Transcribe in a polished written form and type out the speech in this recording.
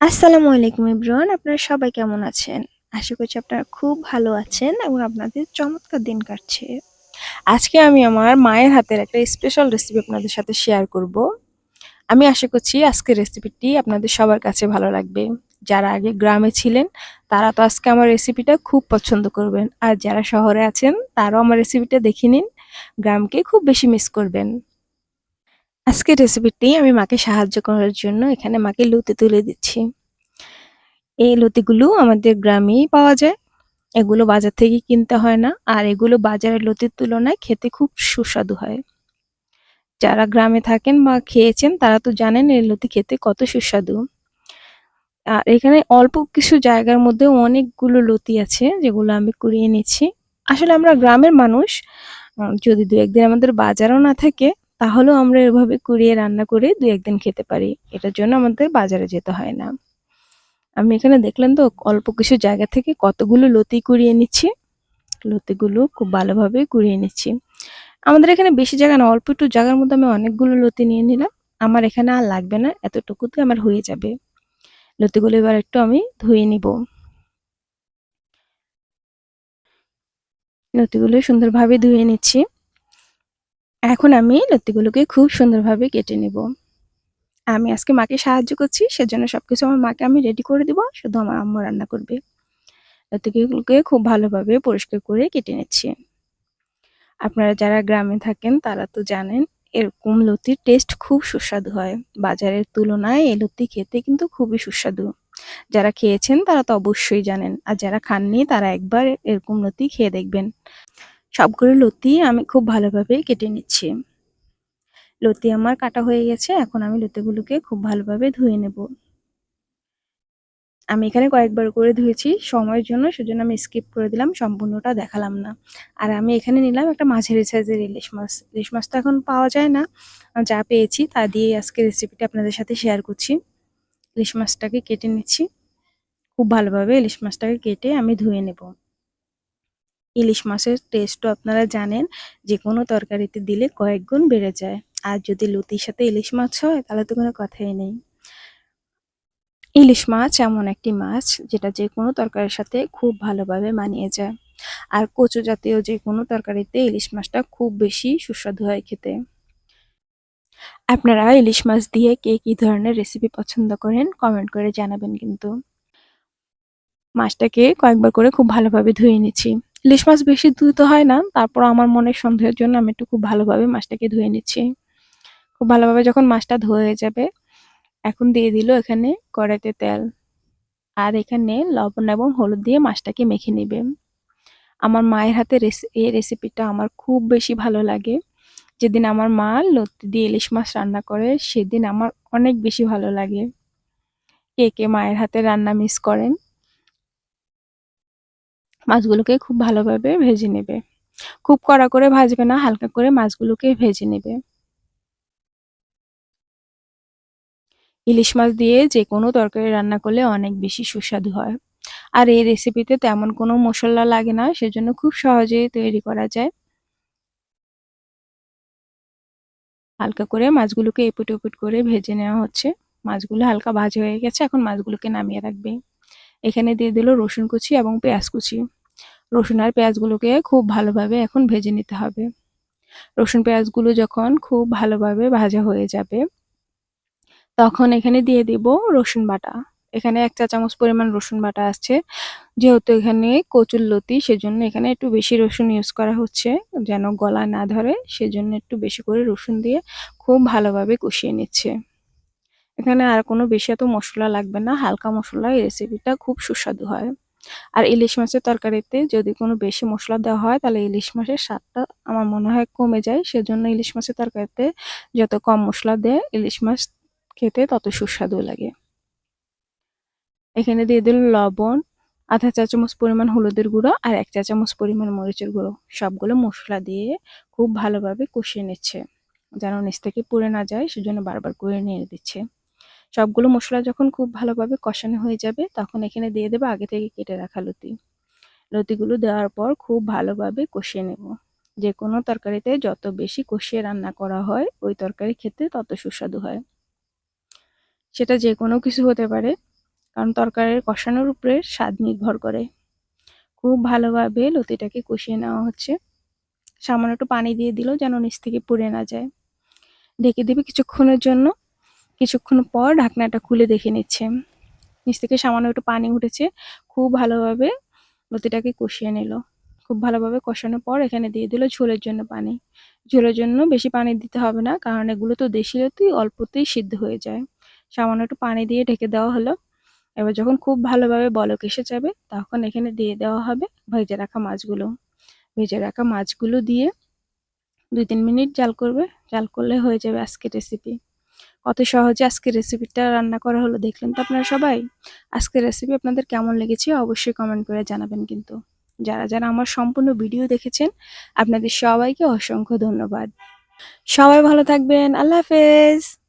আসসালামু আলাইকুম এভরিওয়ান, আপনারা সবাই কেমন আছেন? আশা করছি আপনারা খুব ভালো আছেন এবং আপনাদের চমৎকার দিন কাটছে। আজকে আমি আমার মায়ের হাতের একটা স্পেশাল রেসিপি আপনাদের সাথে শেয়ার করব। আমি আশা করছি আজকের রেসিপিটি আপনাদের সবার কাছে ভালো লাগবে। যারা আগে গ্রামে ছিলেন তারা তো আজকে আমার রেসিপিটা খুব পছন্দ করবেন, আর যারা শহরে আছেন তারাও আমার রেসিপিটা দেখে নিন, গ্রামকে খুব বেশি মিস করবেন। আজকের রেসিপিটি আমি মাকে সাহায্য করার জন্য এখানে মাকে লুতে তুলে দিচ্ছি। এই লতিগুলো আমাদের গ্রামেই পাওয়া যায়। এগুলো বাজার থেকে কিনতে হয় না, আর এগুলো বাজারের লতির তুলনায় খেতে খুব সুস্বাদু হয়। যারা গ্রামে থাকেন বা খেয়েছেন তারা তো জানেন এই লতি খেতে কত সুস্বাদু। আর এখানে অল্প কিছু জায়গার মধ্যে অনেকগুলো লতি আছে যেগুলো আমি কুড়িয়ে নিচ্ছি। আসলে আমরা গ্রামের মানুষ, যদি দু একদিন আমাদের বাজারও না থাকে তাহলেও আমরা এভাবে কুড়িয়ে রান্না করে দু একদিন খেতে পারি। এটার জন্য আমাদের বাজারে যেতে হয় না। আমি এখানে দেখলেন তো অল্প কিছু জায়গা থেকে কতগুলো লতি কুড়িয়ে নিচ্ছি। লতিগুলো খুব ভালোভাবে কুড়িয়ে নিচ্ছি। আমাদের এখানে বেশি জায়গা না, অল্প একটু জায়গার মধ্যে আমি অনেকগুলো লতি নিয়ে নিলাম। আমার এখানে আর লাগবে না, এতটুকুতে আমার হয়ে যাবে। লতিগুলো এবার একটু আমি ধুয়ে নিব। লতিগুলো সুন্দরভাবে ধুয়ে নিচ্ছি। এখন আমি লতিগুলোকে খুব সুন্দরভাবে কেটে নিব। আমি আজকে মাকে সাহায্য করছি, সেজন্য সবকিছু আমার মাকে আমি রেডি করে দিব, শুধু আমার আম্মু রান্না করবে। লতিগুলোকে খুব ভালোভাবে পরিষ্কার করে কেটে নিচ্ছি। আপনারা যারা গ্রামে থাকেন তারা তো জানেন এরকম লতির টেস্ট খুব সুস্বাদু হয়। বাজারের তুলনায় এই লতি খেতে কিন্তু খুবই সুস্বাদু। যারা খেয়েছেন তারা তো অবশ্যই জানেন, আর যারা খাননি তারা একবার এরকম লতি খেয়ে দেখবেন। সবগুলো লতি আমি খুব ভালোভাবে কেটে নিচ্ছি। লতি আমার কাটা হয়ে গেছে, এখন আমি লতিগুলোকে খুব ভালোভাবে ধুয়ে নেব। আমি এখানে কয়েকবার করে ধুয়েছি সময়ের জন্য, সেজন্য আমি স্কিপ করে দিলাম, সম্পূর্ণটা দেখালাম না। আর আমি এখানে নিলাম একটা মাঝারি সাইজের ইলিশ মাছ। ইলিশ মাছ তো এখন পাওয়া যায় না, যা পেয়েছি তা দিয়ে আজকে রেসিপিটা আপনাদের সাথে শেয়ার করছি। ইলিশ মাছটাকে কেটে নিচ্ছি। খুব ভালোভাবে ইলিশ মাছটাকে কেটে আমি ধুয়ে নেব। ইলিশ মাছের টেস্টও আপনারা জানেন যে কোনো তরকারিতে দিলে কয়েক গুণ বেড়ে যায়। আর যদি লতির সাথে ইলিশ মাছ হয় তাহলে তো কোনো কথাই নেই। ইলিশ মাছ এমন একটি মাছ যেটা যে কোনো তরকারির সাথে খুব ভালোভাবে মানিয়ে যায়। আর কচু জাতীয় যে কোনো তরকারিতে ইলিশ মাছটা খুব বেশি সুস্বাদু হয় খেতে। আপনারা ইলিশ মাছ দিয়ে কে কি ধরনের রেসিপি পছন্দ করেন কমেন্ট করে জানাবেন কিন্তু। মাছটাকে কয়েকবার করে খুব ভালোভাবে ধুয়ে নিচ্ছি। ইলিশ মাছ বেশি ধুতে হয় না, তারপর আমার মনের সন্দেহের জন্য আমি একটু খুব ভালোভাবে মাছটাকে ধুয়ে নিচ্ছি। খুব ভালোভাবে যখন মাছটা ধোয়া হয়ে যাবে, এখন দিয়ে দিল এখানে কড়াইতে তেল। আর এখানে লবণ এবং হলুদ দিয়ে মাছটাকে মেখে নিবে। আমার মায়ের হাতে এই রেসিপিটা আমার খুব বেশি ভালো লাগে। যেদিন আমার মা লতি দিয়ে ইলিশ মাছ রান্না করে সেদিন আমার অনেক বেশি ভালো লাগে। কে কে মায়ের হাতে রান্না মিস করেন? মাছগুলোকে খুব ভালোভাবে ভেজে নেবে। খুব কড়া করে ভাজবে না, হালকা করে মাছগুলোকে ভেজে নেবে। ইলিশ মাছ দিয়ে যে কোনো তরকারি রান্না করলে অনেক বেশি সুস্বাদু হয়। আর এই রেসিপিতে তেমন কোনো মশলা লাগে না, সেজন্য খুব সহজেই তৈরি করা যায়। হালকা করে মাছগুলোকে এপুট ওপুট করে ভেজে নেওয়া হচ্ছে। মাছগুলো হালকা ভাজা হয়ে গেছে, এখন মাছগুলোকে নামিয়ে রাখবে। এখানে দিয়ে দিল রসুন কুচি এবং পেঁয়াজ কুচি। রসুন আর পেঁয়াজগুলোকে খুব ভালোভাবে এখন ভেজে নিতে হবে। রসুন পেঁয়াজগুলো যখন খুব ভালোভাবে ভাজা হয়ে যাবে তখন এখানে দিয়ে দিব রসুন বাটা। এখানে 1 চা চামচ পরিমাণ রসুন বাটা আছে। যেহেতু এখানে কচুরলতি সেজন্য এখানে একটু বেশি রসুন ইউজ করা হচ্ছে, যেন গলা না ধরে সেজন্য একটু বেশি করে রসুন দিয়ে খুব ভালোভাবে কষিয়ে নিচ্ছে। এখানে আর কোনো বেশি এত মশলা লাগবে না, হালকা মশলায় এই রেসিপিটা খুব সুস্বাদু হয়। আর ইলিশ মাছের তরকারিতে যদি কোনো বেশি মশলা দেওয়া হয় তাহলে ইলিশ মাছের স্বাদটা আমার মনে হয় কমে যায়, সেজন্য ইলিশ মাছের তরকারিতে যত কম মশলা দেয় ইলিশ মাছ খেতে তত সুস্বাদু লাগে। এখানে দিয়ে দিল লবণ, আধা চা চামচ পরিমাণ হলুদের গুঁড়ো আর 1 চা চামচ পরিমাণ মরিচের গুঁড়ো। সবগুলো মশলা দিয়ে খুব ভালোভাবে কষিয়ে নিচ্ছে, যেন নিচ থেকে পুড়ে না যায় সেজন্য বারবার করে নেড়ে দিচ্ছে। সবগুলো মশলা যখন খুব ভালোভাবে কষানো হয়ে যাবে তখন এখানে দিয়ে দেবো আগে থেকে কেটে রাখা লতি। লতিগুলো দেওয়ার পর খুব ভালোভাবে কষিয়ে নেব। যে কোনো তরকারিতে যত বেশি কষিয়ে রান্না করা হয় ওই তরকারি খেতে তত সুস্বাদু হয়। সেটা যে কোনো কিছু হতে পারে। কারণ তরকারির কষানোর উপরে স্বাদ নির্ভর করে। খুব ভালোভাবে লতিটাকে কষিয়ে নেওয়া হচ্ছে। সামান্য একটু পানি দিয়ে দিল যেন নিচ থেকে পুড়ে না যায়। ঢেকে দিবে কিছুক্ষণের জন্য। কিছুক্ষণ পর ঢাকনাটা খুলে দেখে নিচ্ছে। নিচ থেকে সামান্য একটু পানি উঠেছে। খুব ভালোভাবে লতিটাকে কষিয়ে নিল। খুব ভালোভাবে কষানোর পর এখানে দিয়ে দিল ঝোলের জন্য পানি। ঝোলের জন্য বেশি পানি দিতে হবে না, কারণ এগুলো তো দেশি লতি, অল্পতেই সিদ্ধ হয়ে যায়। সামান্য একটু পানি দিয়ে ঢেকে দেওয়া হলো। এবার যখন খুব ভালোভাবে বলক এসে যাবে তখন এখানে দিয়ে দেওয়া হবে ভেজে রাখা মাছগুলো। ভেজে রাখা মাছগুলো দিয়ে 2-3 মিনিট জাল করবে। জাল করলে হয়ে যাবে আজকের রেসিপি। কত সহজে আজকের রেসিপিটা রান্না করা হলো দেখলেন তো আপনারা সবাই। আজকের রেসিপি আপনাদের কেমন লেগেছে অবশ্যই কমেন্ট করে জানাবেন কিন্তু। যারা যারা আমার সম্পূর্ণ ভিডিও দেখেছেন আপনাদের সবাইকে অসংখ্য ধন্যবাদ। সবাই ভালো থাকবেন। আল্লাহ হাফেজ।